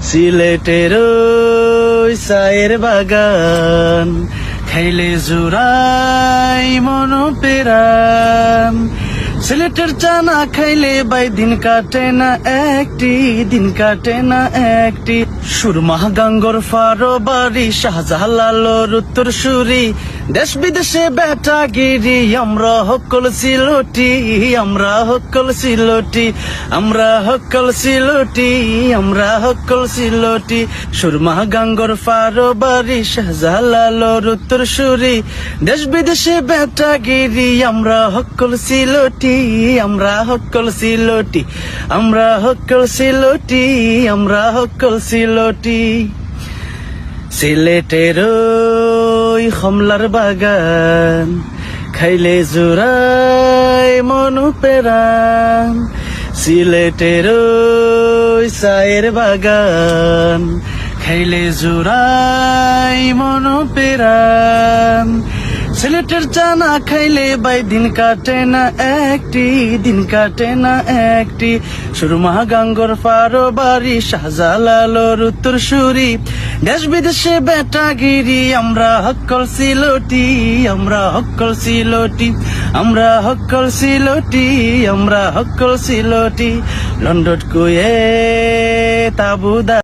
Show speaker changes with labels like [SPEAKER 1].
[SPEAKER 1] সিলেটের ওই চায়ের বাগান, খাইলে জোড়াই মন পেরান। সিলেটের চা না খাইলে বাই দিন কাটে না একটি, দিন কাটে না একটি। সুরমা গাঙ্গর ফারো বাড়ি, শাহজালালোর উত্তর সুরি, দেশ বিদেশে বেটাগিরি। আমরা হকল সিলটি, আমরা হকল সিলটি, আমরা হকল সিলটি, আমরা হকল সিলটি। সুরমা গাঙ্গর ফারো বাড়ি, শাহজালালোর উত্তর সুরি, দেশ বিদেশে বেটাগিরি। আমরা হকল সিলটি, আমরা হকল সিলটি, আমরা হকল সিলটি, আমরা হকল সিলটি। সিলেটের ওই কমলার বাগান, খাইলে জোড়াই মন পেরান। সিলেটের ওই চায়ের বাগান, খাইলে জোড়াই মন পেরান। সিলেটের চা না খাইলে বাই দিন কাটে না একটি, দিন কাটে না একটি। সুরমা গাঙ্গর ফারো বাড়ি, শাহজালালোর উত্তর সুরি, দেশ বিদেশে বেটাগিরি। আমরা হকল সিলটি, আমরা হকল সিলটি, আমরা হকল সিলটি, আমরা হকল সিলটি। লন্ডন কুয়ে তাবুদা।